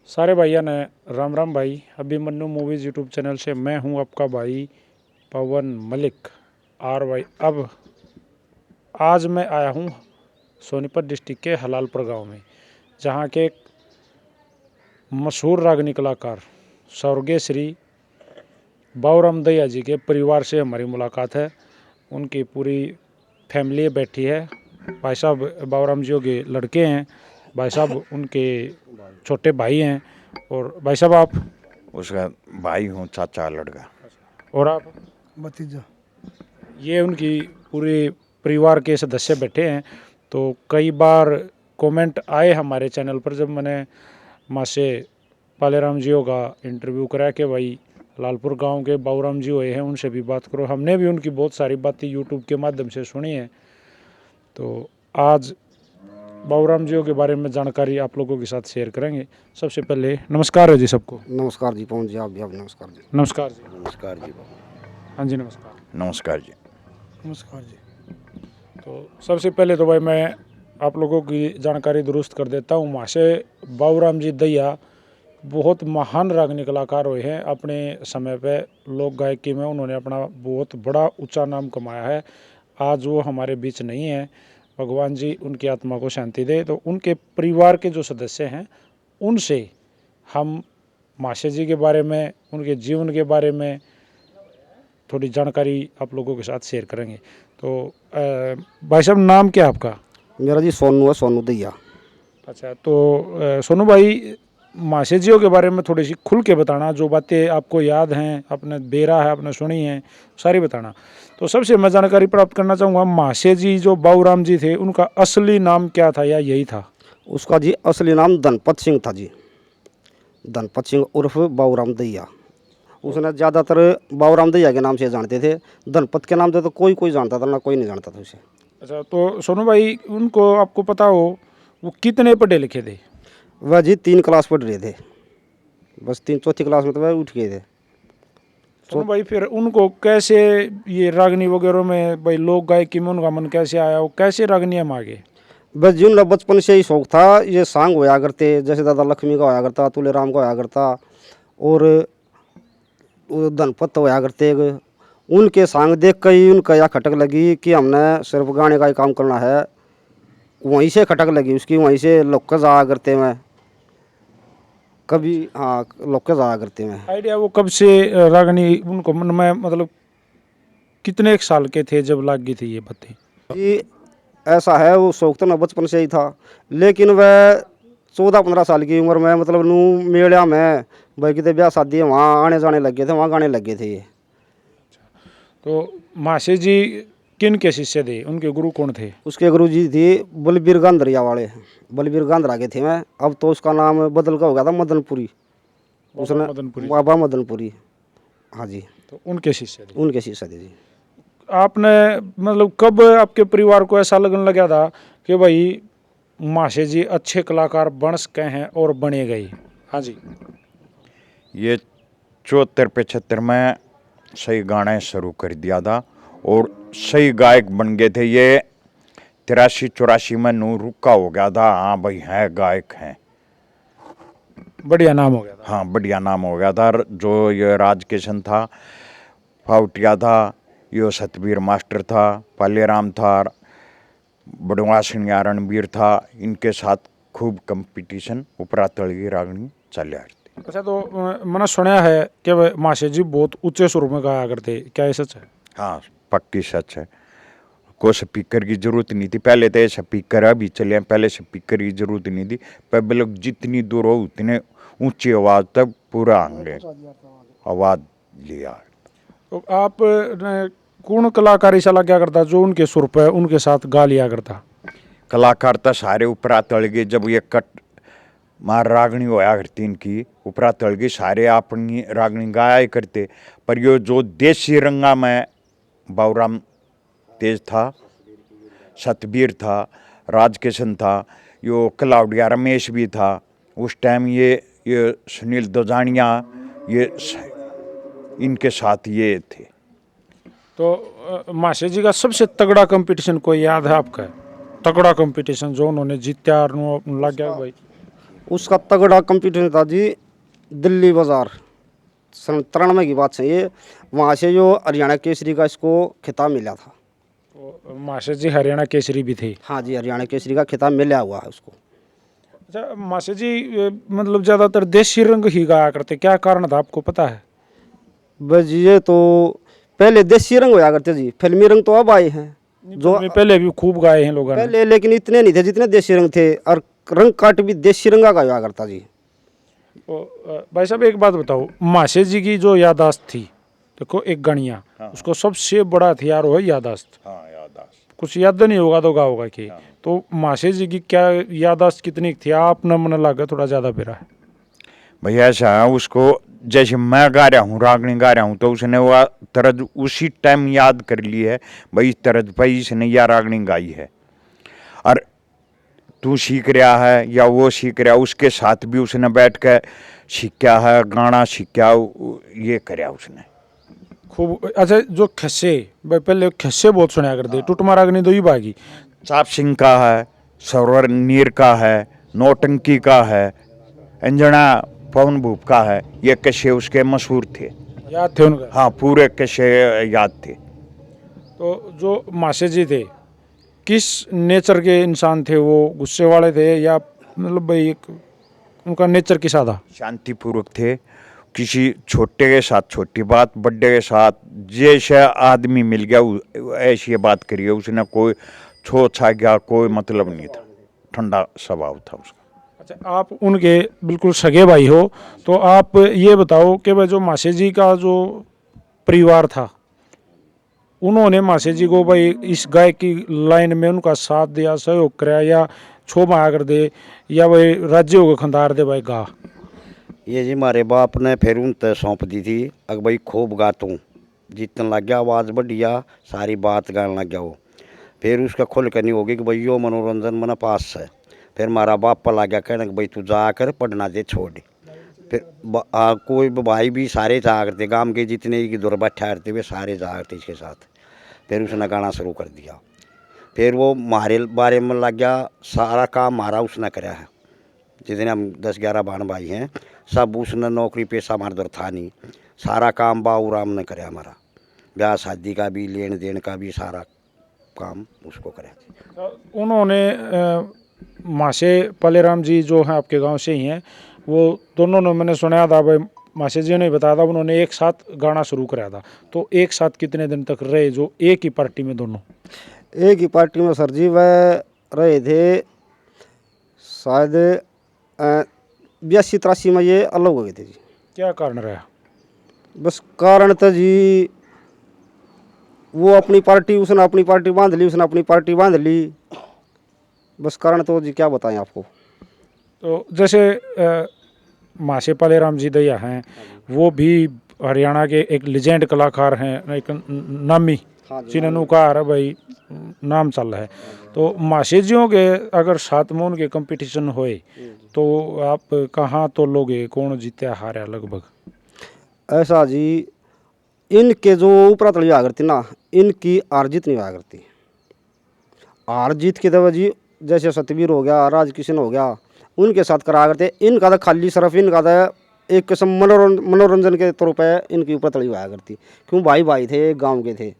सारे भाइयों ने राम राम भाई। अभिमन्यु मूवीज़ यूट्यूब चैनल से मैं हूं आपका भाई पवन मलिक। और भाई अब आज मैं आया हूं सोनीपत डिस्ट्रिक्ट के हलालपुर गांव में, जहां के एक मशहूर रागनी कलाकार स्वर्गीय श्री बाबूराम दहिया जी के परिवार से हमारी मुलाकात है। उनकी पूरी फैमिली बैठी है। भाई साहब बाबूराम जी के लड़के हैं, भाई साहब उनके छोटे भाई हैं, और भाई साहब आप उसका भाई हूँ, चाचा लड़का। और आप भतीजा। ये उनकी पूरे परिवार के सदस्य बैठे हैं। तो कई बार कमेंट आए हमारे चैनल पर जब मैंने माँ से पालेराम जी का इंटरव्यू करा कि भाई लालपुर गांव के बाबूराम जी हुए हैं, उनसे भी बात करो। हमने भी उनकी बहुत सारी बातें यूट्यूब के माध्यम से सुनी है। तो आज बाबूराम जी के बारे में जानकारी आप लोगों के साथ शेयर करेंगे। सबसे पहले नमस्कार है जी सबको। नमस्कार जी पवन जी, आप भी आप नमस्कार जी। नमस्कार जी। नमस्कार जी। हाँ जी नमस्कार। नमस्कार जी। नमस्कार जी। तो सबसे पहले तो भाई मैं आप लोगों की जानकारी दुरुस्त कर देता हूँ। वहाँ से बाबूराम जी दहिया बहुत महान रागनी कलाकार हुए हैं। अपने समय पे लोक गायकी में उन्होंने अपना बहुत बड़ा ऊंचा नाम कमाया है। आज वो हमारे बीच नहीं है, भगवान जी उनकी आत्मा को शांति दे। तो उनके परिवार के जो सदस्य हैं उनसे हम माशे जी के बारे में, उनके जीवन के बारे में थोड़ी जानकारी आप लोगों के साथ शेयर करेंगे। तो भाई साहब नाम क्या है आपका? मेरा जी सोनू है, सोनू दहिया। अच्छा, तो सोनू भाई माशे जियो के बारे में थोड़ी सी खुल के बताना, जो बातें आपको याद हैं, आपने बेरा है, आपने सुनी हैं, सारी बताना। तो सबसे मैं जानकारी प्राप्त करना चाहूँगा, माशे जी जो बाबूराम जी थे उनका असली नाम क्या था या यही था? उसका जी असली नाम धनपत सिंह था जी। धनपत सिंह उर्फ बाबूराम दहिया। उसने ज़्यादातर बाबूराम दहिया के नाम से जानते थे। धनपत के नाम से तो कोई कोई जानता था, ना कोई नहीं जानता था उसे। अच्छा, तो सोनू भाई उनको आपको पता हो वो कितने पढ़े लिखे थे? वह जी 3 क्लास पढ़ रहे थे, बस 3 चौथी क्लास में तो वह उठ गए थे। सोनू भाई फिर उनको कैसे ये रागनी वगैरह में, भाई लोक गायकी में उनका मन कैसे आया, वो कैसे रागनियाँ मांगे? बस जी उनका बचपन से ही शौक था। ये सांग होया करते, जैसे दादा लक्ष्मी का होया करता, तुले राम का होया करता, और वो धनपत होया करते। उनके सांग देख कर ही उनका यह खटक लगी कि हमने सिर्फ गाने का ही काम करना है। वहीं से खटक लगी उसकी, वहीं से लोग जाया करते मैं कभी। हाँ, लोग जाया करते मैं। आइडिया वो कब से रागनी उनको मन में, मतलब कितने एक साल के थे जब लाग गई थी ये बातें? जी ऐसा है, वो शौक तो ना बचपन से ही था, लेकिन वह 14-15 साल की उम्र में, मतलब नू मेला में भाई कितने ब्याह शादी है वहाँ आने जाने लग गए थे, वहाँ गाने लग गए थे ये। तो माशे जी किन के शिष्य थे, उनके गुरु कौन थे? उसके गुरु जी थे बलबीर गांधरिया वाले, बलबीर गांधरा के थे। मैं अब तो उसका नाम बदल का हो गया था, मदनपुरी। उसने मदनपुरी। बाबा मदनपुरी। हाँ जी, तो उनके शिष्य थे। उनके शिष्य थे जी। आपने मतलब कब आपके परिवार को ऐसा लगने लगा था कि भाई माशे जी अच्छे कलाकार बन सके हैं और बने गए? हाँ जी। ये 74-75 में सही गाने शुरू कर दिया था और सही गायक बन गए थे। ये 83-84 में नू रुका हो गया था। हाँ भाई हैं, गायक हैं। बढ़िया नाम हो गया था। हाँ, बढ़िया नाम हो गया था। जो ये राजकिशन था, फाउटिया था, यो सतबीर मास्टर था, पालेराम था, बड़वासिनिया रणबीर था। इनके साथ खूब कंपटीशन उपरा तड़गी रागनी चल रही थी। अच्छा, तो मैंने सुना है कि माशे जी बहुत ऊंचे सुर में गाया करते, क्या ये सच है? हाँ, पक्की सच है। को स्पीकर की जरूरत नहीं थी पहले, तो स्पीकर अभी चले, पहले स्पीकर की जरूरत नहीं थी। पर लोग जितनी दूर हो उतने ऊंची आवाज तक पूरा आंगे आवाज लिया। तो आप कौन कलाकार ऐसा लगा करता जो उनके सुर पे उनके साथ गा लिया करता? कलाकार तो सारे उपरा तड़गे, जब ये कट मार रागनी होया करती इनकी उपरा तड़गे सारे अपनी रागनी गाया करते। पर यो जो देसी रंगा में बाबूराम तेज था, सतबीर था, राजकिशन था, यो कलाउडिया रमेश भी था उस टाइम। ये सुनील दोजानिया, ये इनके साथ ये थे। तो माशे जी का सबसे तगड़ा कंपटीशन कोई याद है आपका? तगड़ा कंपटीशन जो उन्होंने जीता और लग गया भाई? उसका तगड़ा कंपटीशन था जी। दिल्ली बाज़ार सन 93 की बात है ये। वहाँ से जो हरियाणा केसरी का इसको खिताब मिला था। तो माशे जी हरियाणा केसरी भी थे। हाँ जी, हरियाणा केसरी का खिताब मिला हुआ है उसको। अच्छा माशे जी मतलब ज़्यादातर देसी रंग ही गाया करते, क्या कारण था आपको पता है? बस ये तो पहले देसी रंग होया करते जी, फिल्मी रंग तो अब आए हैं जो पहले भी खूब गाए हैं लोगों ने। पहले, लेकिन इतने नहीं थे जितने देसी रंग थे। और रंग काट भी देसी रंगा का हुआ करता जी। तो भाई साहब एक बात बताओ, माशे जी की जो यादाश्त थी, देखो एक गणिया, उसको सबसे बड़ा हथियार हो यादाश्त। हाँ यादाश्त। कुछ याद नहीं होगा तो गाओगा कि तो माशे जी की क्या यादाश्त कितनी थी? आप न मन लगा थोड़ा ज़्यादा बेरा है। भैया ऐसा है, उसको जैसे मैं गा रहा हूँ, रागनी गा रहा हूँ, तो उसने वह तरज उसी टाइम याद कर ली है, भाई इस तरज पर इसने यह रागनी गाई है। और तू सीख रहा है या वो सीख रहा है, उसके साथ भी उसने बैठ कर सीखा है, गाना सीखा, ये कराया उसने खूब। अच्छा जो खस्से, भाई पहले खस्से बहुत सुना करते, टुटमा रागनी दो ही बागी। चाप सिंह का है, सरोवर नीर का है, नौटंकी का है, अंजना पवन भूप का है, ये कशे उसके मशहूर थे। याद थे उनका? हाँ पूरे कशे याद थे। तो जो माशे जी थे किस नेचर के इंसान थे? वो गुस्से वाले थे या मतलब भाई एक उनका नेचर किसा था? शांतिपूर्वक थे। किसी छोटे के साथ छोटी बात, बड़े के साथ जैसे आदमी मिल गया ऐसी बात करिए, उसने कोई छो छा गया कोई मतलब नहीं था, ठंडा स्वभाव था उसका। अच्छा आप उनके बिल्कुल सगे भाई हो, तो आप ये बताओ कि भाई जो माशे जी का जो परिवार था, उन्होंने माशे जी को भाई इस गाय की लाइन में उनका साथ दिया, सहयोग कराया, या छो माया कर दे, या भाई राज्य को खंदार दे भाई गा? ये जी हमारे बाप ने फिर उन तय सौंप दी थी। अगर भाई खूब गातूँ, जीतने लग गया, आवाज़ बढ़िया, सारी बात गाने लग गया वो। फिर उसका खुल करनी होगी कि भाई यो मनोरंजन मना पास है। फिर हमारा बाप पर लग गया कहने कि भाई तू जा कर पढ़ना दे छोड़। फिर कोई भाई भी सारे जा करते, गांव के जितने की दूर बैठा करते वे सारे जा करते इसके साथ। फिर उसने गाना शुरू कर दिया। फिर वो हमारे बारे में लग गया, सारा काम हमारा उसने कराया है। जितने हम 10-11 बहन भाई हैं, सब उसने नौकरी पेशा हमारे दर था नहीं, सारा काम बाबू राम ने कराया हमारा। ब्याह शादी का भी, लेन देन का भी, सारा काम उसको कराया। उन्होंने माशे पालेराम जी जो हैं आपके गांव से ही हैं, वो दोनों ने मैंने सुनाया था भाई, माशे जी ने बताया था उन्होंने एक साथ गाना शुरू कराया था। तो एक साथ कितने दिन तक रहे जो एक ही पार्टी में दोनों? एक ही पार्टी में सर जी वह रहे थे शायद 82-83 में ये अलग हो गए थे जी। क्या कारण रहा? बस कारण था जी, वो अपनी पार्टी, उसने अपनी पार्टी बांध ली, उसने अपनी पार्टी बांध ली। बस कारण तो जी क्या बताएं आपको। तो जैसे माशे पालेराम जी दैया हैं, वो भी हरियाणा के एक लेजेंड कलाकार हैं, एक नामी जिन्होंने कहा भाई नाम चल रहा है। तो माशे जियों के अगर साथ में उनके कंपटीशन होए तो आप कहाँ तो लोगे, कौन जीत्या हारा लगभग? ऐसा जी, इनके जो ऊपर तली हुआ करती ना, इनकी हार जीत नहीं हुआ करती। हार जीत की दवा जी, जैसे सतवीर हो गया, राज किशन हो गया, उनके साथ करा करते। इनका तो खाली सिर्फ इनका तो एक किस्म मनोरंजन के तौर पे इनकी ऊपर तली हुआ करती, क्यों भाई भाई थे, गांव के थे।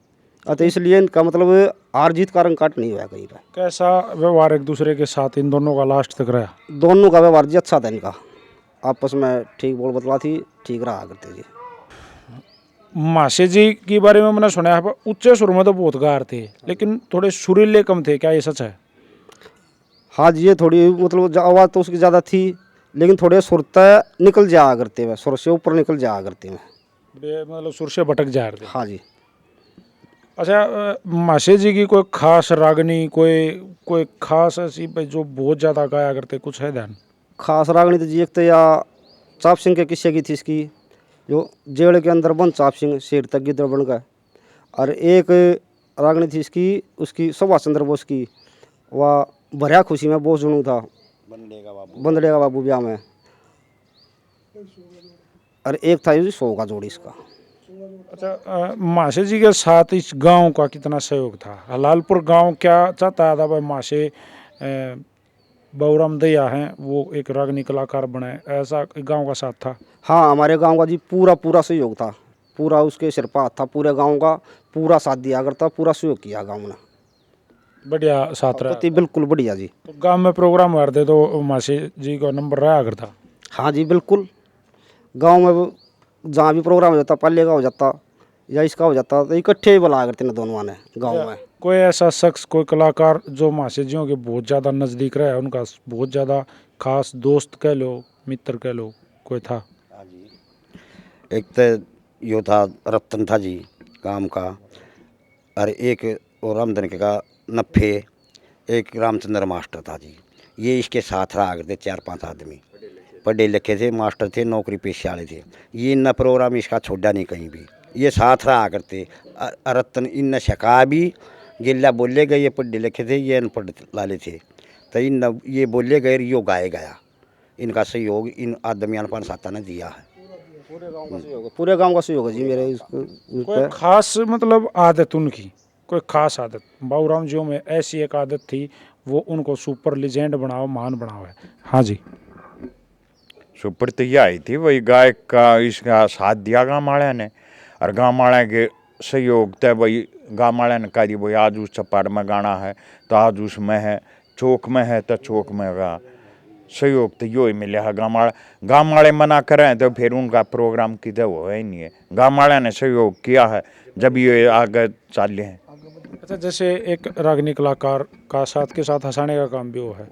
तो इसलिए इनका मतलब हार जीत का रंग काट नहीं हुआ कहीं पर। कैसा व्यवहार एक दूसरे के साथ इन दोनों का लास्ट तक रहा? दोनों का व्यवहार जी अच्छा था इनका, आपस में ठीक बोल बतला थी, ठीक रहा करते जी। माशे जी के बारे में मैंने सुना है ऊंचे सुर में तो बहुत गार थे, लेकिन थोड़े सुरीले कम थे, क्या ये सच है? हाँ जी, ये थोड़ी मतलब आवाज़ तो उसकी ज़्यादा थी, लेकिन थोड़े सुर तय निकल जाया करते हैं, सुर से ऊपर निकल जाया करते हैं। मतलब सुर से भटक जा रहे थे। हाँ जी। अच्छा माशे जी की कोई खास रागनी, कोई खास ऐसी भाई जो बहुत ज़्यादा गाया करते, कुछ है ध्यान? खास रागनी तो जी एक तो या चाप सिंह के किस्से की थी इसकी, जो जेल के अंदर बंद चाप सिंह शेर तक गिद्ध बन गए। और एक रागनी थी इसकी, उसकी सुभाष चंद्र बोस की, वह भरिया खुशी में बोस जुनू था, बंदड़ेगा बाबू ब्याह में। और एक था ये 100 का जोड़ी इसका। अच्छा माशे जी के साथ इस गांव का कितना सहयोग था? हलालपुर गांव क्या चाहता था भाई माशे बाबूराम दैया हैं वो एक रागनी कलाकार बने, ऐसा गांव का साथ था? हाँ, हमारे गांव का जी पूरा पूरा सहयोग था, पूरा उसके सिर पर हाथ था, पूरे गांव का पूरा साथ दिया करता, पूरा सहयोग किया गांव ने। बढ़िया साथ रहा। पति बिल्कुल बढ़िया जी। तो गांव में प्रोग्राम करते तो मासी जी का नंबर रहा करता? हाँ जी बिल्कुल, गांव में जहाँ भी प्रोग्राम हो जाता, पल्ले का हो जाता या इसका हो जाता, तो इकट्ठे ही बुलाया करते ना दोनों ने गांव में। कोई ऐसा शख्स, कोई कलाकार जो मासी जियों के बहुत ज़्यादा नज़दीक रहा है, उनका बहुत ज़्यादा खास दोस्त कह लो, मित्र कह लो, कोई था? एक तो यो था रतन था जी काम का, और एक और रामधन के का नफे, एक रामचंद्र मास्टर था जी। ये इसके साथ रहा करते 4-5 आदमी, पढ़े लिखे थे, मास्टर थे, नौकरी पेशे वाले थे। ये इन प्रोग्राम इसका छोड़ा नहीं कहीं भी, ये साथ रहा करते। रतन इन शका भी गिल्ला बोले गए, ये पढ़े लिखे थे, ये अनपढ़ लाले थे, तो इन ये बोले गए, यो गाए गया। इनका सहयोग इन आदमियान पर साता ने दिया है। पूरे गांव का सहयोग है जी मेरे कोई खास मतलब आदत उनकी, कोई खास आदत बाबूराम जियों में ऐसी एक आदत थी, वो उनको सुपर लीजेंड बनाओ, महान बनाओ है? हाँ जी। सुपर तो यह आई थी, वही गायक का इसका साथ दिया गाँव वाले ने, और गाँव वाले के सहयोग थे। वही गाँव वाले ने कहा दी भाई आज उस चपाट में गाना है तो आज उसमें है, चौक में है तो चौक में गा। सहयोग तो यो ही मिले है। गाँव वाले मना करें तो फिर उनका प्रोग्राम किधर वो है ही नहीं है। गाँव वाले ने सहयोग किया है जब ये आगे चले हैं। अच्छा, जैसे एक रागनी कलाकार का साथ के साथ हंसाने का काम भी वो है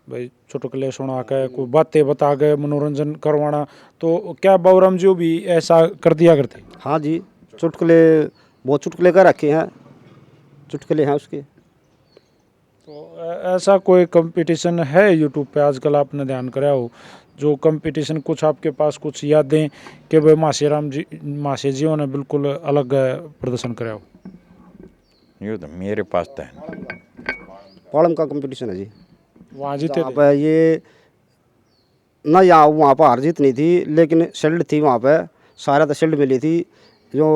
भाई, चुटकुले सुना के, कोई बातें बता के मनोरंजन करवाना, तो क्या बाबूराम जी भी ऐसा कर दिया करते? हाँ जी, चुटकुले बहुत चुटकुले का रखे हैं, चुटकुले हैं उसके। तो ऐसा कोई कंपटीशन है यूट्यूब पे आजकल आपने ध्यान कराया हो, जो कंपटीशन कुछ आपके पास कुछ यादें कि भाई मासी जियों ने बिल्कुल अलग प्रदर्शन कराया हो? ये तो मेरे पास तो है। पालम का कंपटीशन है जी, वहाँ जीते जहाँ थे? पे ये ना, यहाँ वहाँ पर हार जीत नहीं थी, लेकिन शील्ड थी वहाँ पे, सारा तो शील्ड मिली थी। जो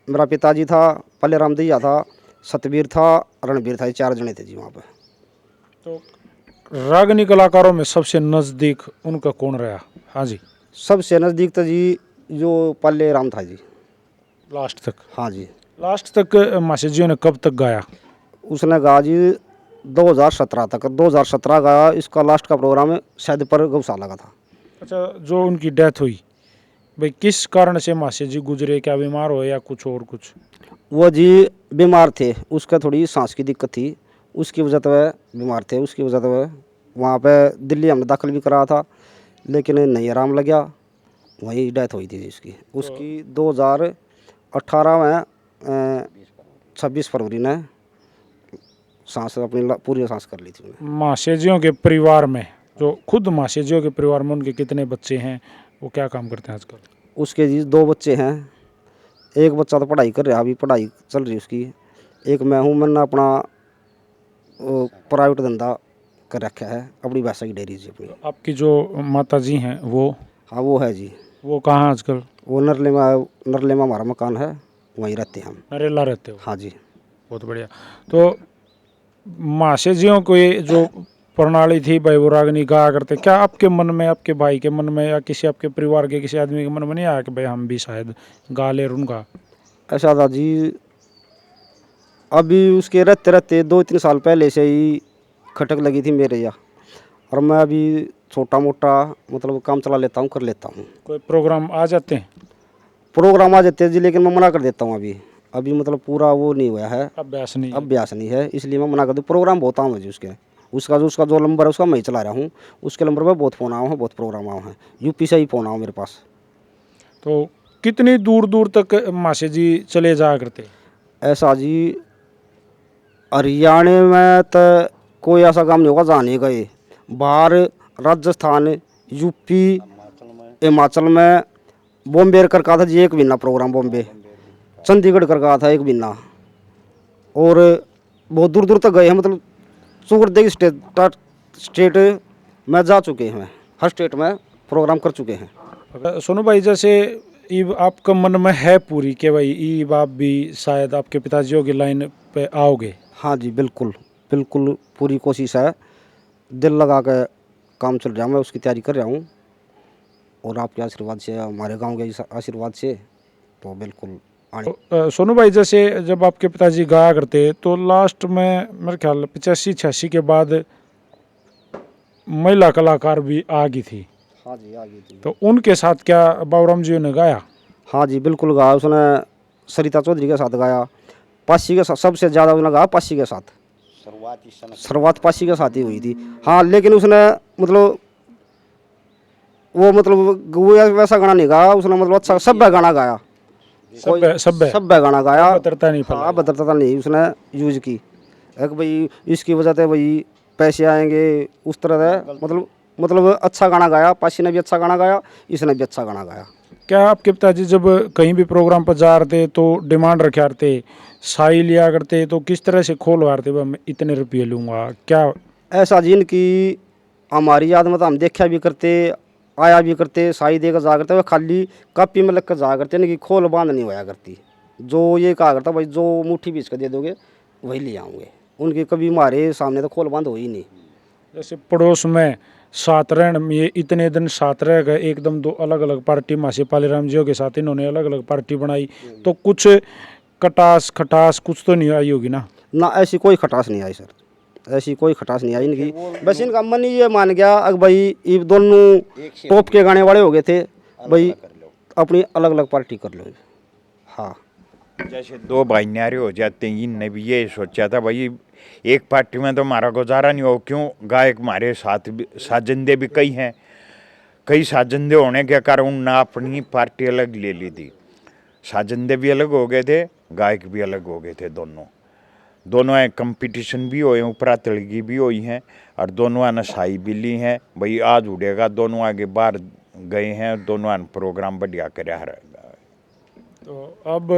मेरा पिताजी था, पल्ले राम दैया था, सतबीर था, रणबीर था, ये 4 जने थे जी वहाँ पे। तो रागनी कलाकारों में सबसे नज़दीक उनका कौन रहा? हाँ जी। सबसे नज़दीक तो जी जो पल्ले राम था जी। लास्ट तक? हाँ जी, लास्ट तक मासी जियों ने कब तक गाया? उसने गाया जी 2017 तक, 2017 गाया। इसका लास्ट का प्रोग्राम शायद पर गौशाला का था। अच्छा, जो उनकी डेथ हुई भाई, किस कारण से मासी जी गुजरे? क्या बीमार हो या कुछ और कुछ? वो जी बीमार थे, उसका थोड़ी सांस की दिक्कत थी, उसकी वजह से वह बीमार थे, उसकी वजह से वह वहाँ पे दिल्ली हमने दाखिल भी कराया था, लेकिन नहीं आराम लग गया, वही डेथ हुई थी उसकी। उसकी 2018 में 26 फरवरी ने सांस अपनी पूरी सांस कर ली थी उन्हें। मासी जियों के परिवार में, जो खुद मासी जियों के परिवार में उनके कितने बच्चे हैं, वो क्या काम करते हैं आजकल? उसके जी 2 बच्चे हैं, एक बच्चा तो पढ़ाई कर रहा, अभी पढ़ाई चल रही उसकी। एक मैं हूँ, मैंने अपना प्राइवेट धंधा कर रखा है, अपनी भैंसा की डेयरी जी अपनी। आपकी जो माता जी हैं वो? हाँ वो है जी, वो कहाँ आजकल? वो नरले में हमारा मकान है, वहीं रहते हैं हम। नरेला रहते हो? हाँ जी। बहुत बढ़िया। तो मासी जियों को ये जो प्रणाली थी भाई, वो रागनी गाया करते, क्या आपके मन में, आपके भाई के मन में, या किसी आपके परिवार के किसी आदमी के मन में नहीं आया कि भाई हम भी शायद गा ले उनका? ऐसा था जी, अभी उसके रहते रहते 2-3 साल पहले से ही खटक लगी थी मेरे यहाँ, और मैं अभी छोटा मोटा मतलब काम चला लेता हूँ, कर लेता हूँ। कोई प्रोग्राम आ जाते हैं? प्रोग्राम आ जाते हैं जी, लेकिन मैं मना कर देता हूँ। अभी मतलब पूरा वो नहीं हुआ है, अभ्यास नहीं है? अभ्यास नहीं है, इसलिए मैं मना कर दूँ। प्रोग्राम बहुत आऊँ जी उसका जो नंबर है उसका मैं ही चला रहा हूँ, उसके नंबर पर बहुत फ़ोन आए हैं, बहुत प्रोग्राम आए हैं, यूपी से ही फ़ोन आए मेरे पास। तो कितनी दूर दूर तक मासी जी चले जाया करते? ऐसा जी, हरियाणा में तो कोई ऐसा काम नहीं होगा जहाँ नहीं गए। बाहर राजस्थान, यूपी, हिमाचल में, बॉम्बे कर का था जी 1 महीना प्रोग्राम, बॉम्बे, चंडीगढ़ कर का था 1 महीना, और बहुत दूर दूर तक गए हैं। मतलब चौदह स्टेट में जा चुके हैं, हर स्टेट में प्रोग्राम कर चुके हैं। सोनू भाई, जैसे ईब आपका मन में है पूरी कि भाई ईब आप भी शायद आपके पिताजियों की लाइन पे आओगे? हाँ जी बिल्कुल, बिल्कुल पूरी कोशिश है। दिल लगा के काम चल रहा है, मैं उसकी तैयारी कर रहा हूँ। और आपके आशीर्वाद से, हमारे गांव के आशीर्वाद से तो बिल्कुल आने। सोनू भाई, जैसे जब आपके पिताजी गाया करते तो लास्ट में मेरे ख्याल 85-86 के बाद महिला कलाकार भी आ गई थी, हाँ जी, आ गई थी। तो उनके साथ क्या बाबूराम जी ने गाया? हाँ जी, बिल्कुल गाया उसने, सरिता चौधरी के साथ गाया, पासी के साथ सबसे ज़्यादा उसने गाया, पासी के साथ। शुरुआत पासी के साथ ही हुई थी। हाँ, लेकिन उसने मतलब वो वैसा गाना नहीं गाया उसने, मतलब अच्छा सब गाना गाया, सब गाना गाया। अभद्रता नहीं हाँ, अभद्रता नहीं उसने यूज की, एक भाई इसकी वजह से भाई पैसे आएंगे उस तरह से, मतलब अच्छा गाना गाया। पासी ने भी अच्छा गाना गाया, इसने भी अच्छा गाना गाया। क्या आपके पिताजी जब कहीं भी प्रोग्राम पर जा रहे थे तो डिमांड रखा करते, साई लिया करते, तो किस तरह से खोलवा रहे थे, मैं इतने रुपये लूँगा क्या? ऐसा जिनकी हमारी याद में तो हम देखा भी करते, आया भी करते, साई देकर जा करते, वह खाली कापी में लग कर जा करते, इनकी खोल बांध नहीं होया करती। जो ये कहा करता भाई जो मुट्ठी बीच कर दे दोगे वही ले आऊँगे, उनकी कभी हमारे सामने तो खोल बांध हो ही नहीं। जैसे पड़ोस में साथ रहन, ये इतने दिन साथ रह गए, एकदम दो अलग अलग पार्टी मासी पालीराम जी के साथ इन्होंने अलग अलग पार्टी बनाई, तो कुछ कटास खटास कुछ तो नहीं आई होगी ना? ना, ऐसी कोई खटास नहीं आई सर, ऐसी कोई खटास नहीं आई इनकी। बस इनका मन ही ये मान गया अब भाई ये दोनों टॉप के गाने वाले हो गए थे, भाई अपनी अलग अलग पार्टी कर लो। हाँ, जैसे दो भाई न्यारे हो जाते हैं, इनने भी ये सोचा था भाई एक पार्टी में तो हमारा गुजारा नहीं हो, क्यों गायक हमारे साथ साजंदे भी कई हैं, कई साजंदे होने के कारण उन्होंने अपनी पार्टी अलग ले ली थी। साजंदे भी अलग हो गए थे, गायक भी अलग हो गए थे, दोनों कंपटीशन भी हुए, ऊपरा तड़गी भी हुई हैं, और दोनों नशाई भी ली हैं। भाई आज उड़ेगा, दोनों आगे बाहर गए हैं, दोनों प्रोग्राम बढ़िया कराया है। तो अब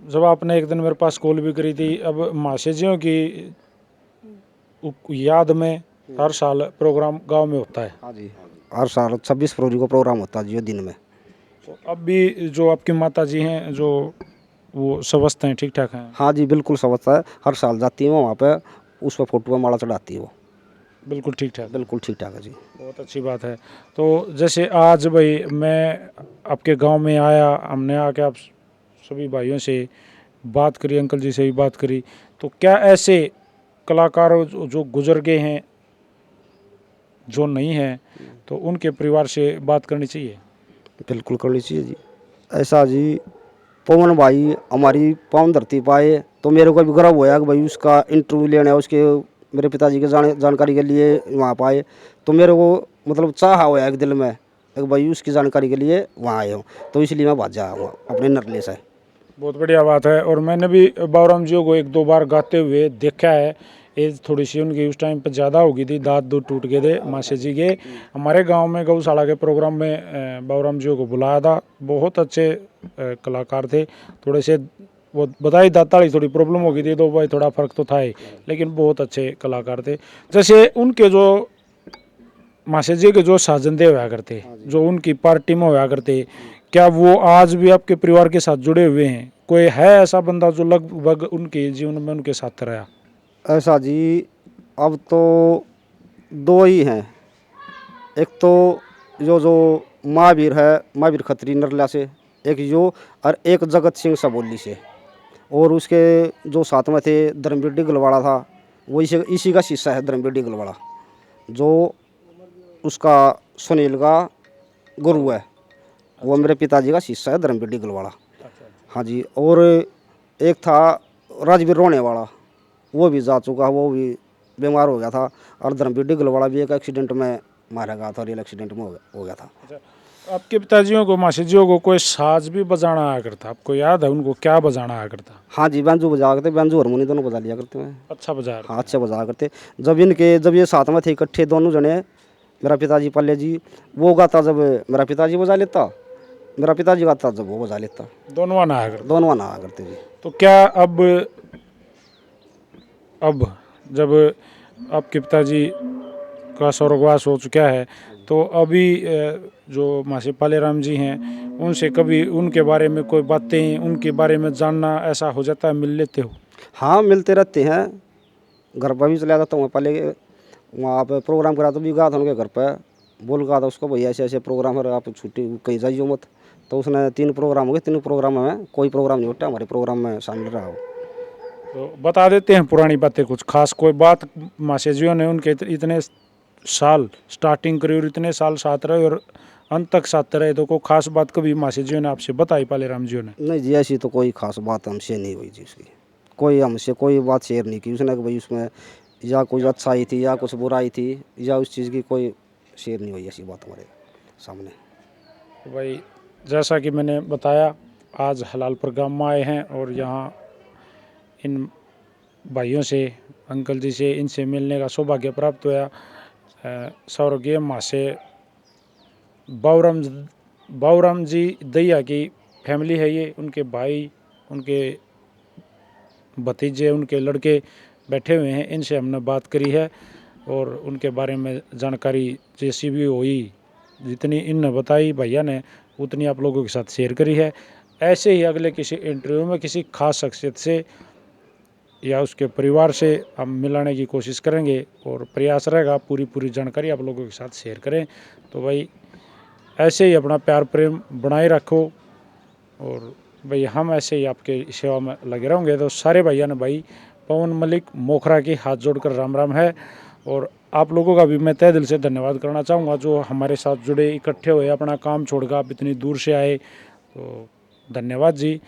जब आपने एक दिन मेरे पास कॉल भी करी थी, अब मासी जियों की याद में हर साल प्रोग्राम गांव में होता है। हाँ जी, हर साल 26 फरवरी को प्रोग्राम होता है जी, दिन में। तो अब भी जो आपकी माता जी हैं जो वो स्वस्थ हैं, ठीक ठाक हैं? हाँ जी, बिल्कुल समझता है, हर साल जाती है वहाँ पे, उस पर फोटो में माला चढ़ाती है वो। बिल्कुल ठीक ठाक? बिल्कुल ठीक ठाक है जी। बहुत अच्छी बात है। तो जैसे आज भाई मैं आपके गांव में आया, हमने आके आप सभी भाइयों से बात करी, अंकल जी से भी बात करी, तो क्या ऐसे कलाकार जो गुजर गए हैं, जो नहीं हैं, तो उनके परिवार से बात करनी चाहिए? बिल्कुल करनी चाहिए जी। ऐसा जी, पवन भाई हमारी पावन धरती पाए तो मेरे को भी गर्व होया कि भाई उसका इंटरव्यू लेना है, उसके मेरे पिताजी के जानकारी के लिए वहाँ पाए, तो मेरे को मतलब चाह होया एक दिल में कि भाई उसकी जानकारी के लिए वहाँ आए हो, तो इसलिए मैं भाजा हुआ अपने नरले से। बहुत बढ़िया बात है। और मैंने भी बाबूराम जी को एक दो बार गाते हुए देखा है, एज थोड़ी सी उनकी उस टाइम पर ज़्यादा हो गई थी, दांत दूध टूट गए थे मासी जी के। हमारे गांव में गौशाला के प्रोग्राम में बाबूराम जी को बुलाया था, बहुत अच्छे कलाकार थे। थोड़े से वो बताई दाताली थोड़ी प्रॉब्लम हो गई थी, तो भाई थोड़ा फर्क तो था ही, लेकिन बहुत अच्छे कलाकार थे। जैसे उनके जो मासी जी के जो साजंदे होया करते, जो उनकी पार्टी में होया करते, क्या वो आज भी आपके परिवार के साथ जुड़े हुए हैं? कोई है ऐसा बंदा जो लगभग उनके जीवन में उनके साथ रहा? ऐसा जी, अब तो दो ही हैं, एक तो जो महावीर है, महावीर खत्री नरला से, एक यो, और एक जगत सिंह सबोली से। और उसके जो साथ में थे धर्मवीर डिगलवाड़ा था, वो इसी का शिष्य है, धर्मवीर डिगलवाड़ा, जो उसका सुनील का गुरु है, वो मेरे पिताजी का शिष्य है, धर्मवीर डिगलवाड़ा। हाँ जी, और एक था राजवीर रोने वाला, वो भी जा चुका, वो भी बीमार हो गया था। और धर्मवीर डिगलवाड़ा भी एक एक्सीडेंट में मारा गया था, रेल एक्सीडेंट में हो गया था। आपके पिताजियों को, मासी जियों को कोई साज भी बजाना आया करता? आपको याद है उनको क्या बजाना आया करता? हाँ जी, बैंजो बजा करते, बैंजो हारमोनी दोनों बजा लिया करते हैं। अच्छा बजा? हाँ, अच्छे बजा करते। जब ये साथ में थे इकट्ठे दोनों जने, मेरा पिताजी पल्ले जी, वो गाता जब मेरा पिताजी बजा लेता, मेरा पिताजी गाता जब वो बजा लेता, दोनों ना आया करते? दोनों ना आया करते जी। तो क्या अब जब आपके पिताजी का स्वर्गवास हो चुका है, तो अभी जो मासी पालीराम जी हैं, उनसे कभी उनके बारे में कोई बातें, उनके बारे में जानना ऐसा हो जाता है, मिल लेते हो? हाँ, मिलते रहते हैं, घर पर भी चला जाता हूँ पहले। वहाँ पे प्रोग्राम करा तो भी गया था उनके घर पे, बोल गया था उसको भैया ऐसे ऐसे प्रोग्राम है, आप छुट्टी कहीं जाइए मत। तो उसने 3 प्रोग्राम हो गए, 3 प्रोग्राम में कोई प्रोग्राम नहीं उठा, हमारे प्रोग्राम में शामिल रहा हो। तो बता देते हैं पुरानी बातें कुछ खास, कोई बात मासे जियो ने उनके इतने साल स्टार्टिंग करी और इतने साल साथ रहे और अंत तक साथ रहे, तो कोई खास बात कभी मासे जियो ने आपसे बताई पालेराम जियो ने? नहीं जी, ऐसी तो कोई खास बात हमसे नहीं हुई जी उसकी, कोई हमसे कोई बात शेयर नहीं की उसने कि भाई उसमें या कोई अच्छाई थी या कुछ बुराई थी या उस चीज़ की कोई शेयर नहीं हुई ऐसी बात हमारे सामने। तो भाई जैसा कि मैंने बताया, आज हलालपुर गांव में आए हैं और यहाँ इन भाइयों से, अंकल जी से, इनसे मिलने का सौभाग्य प्राप्त हुआ। स्वर्गीय मासे बाबूराम जी दैया की फैमिली है ये, उनके भाई, उनके भतीजे, उनके लड़के बैठे हुए हैं, इनसे हमने बात करी है और उनके बारे में जानकारी जैसी भी हुई, जितनी इनने बताई भैया ने, उतनी आप लोगों के साथ शेयर करी है। ऐसे ही अगले किसी इंटरव्यू में किसी खास शख्सियत से या उसके परिवार से हम मिलाने की कोशिश करेंगे और प्रयास रहेगा पूरी जानकारी आप लोगों के साथ शेयर करें। तो भाई ऐसे ही अपना प्यार प्रेम बनाए रखो और भाई हम ऐसे ही आपके सेवा में लगे रहेंगे। तो सारे भैया ने भाई पवन मलिक मोखरा की हाथ जोड़कर राम राम है और आप लोगों का भी मैं तहे दिल से धन्यवाद करना चाहूँगा जो हमारे साथ जुड़े, इकट्ठे हुए, अपना काम छोड़कर आप इतनी दूर से आए, तो धन्यवाद जी।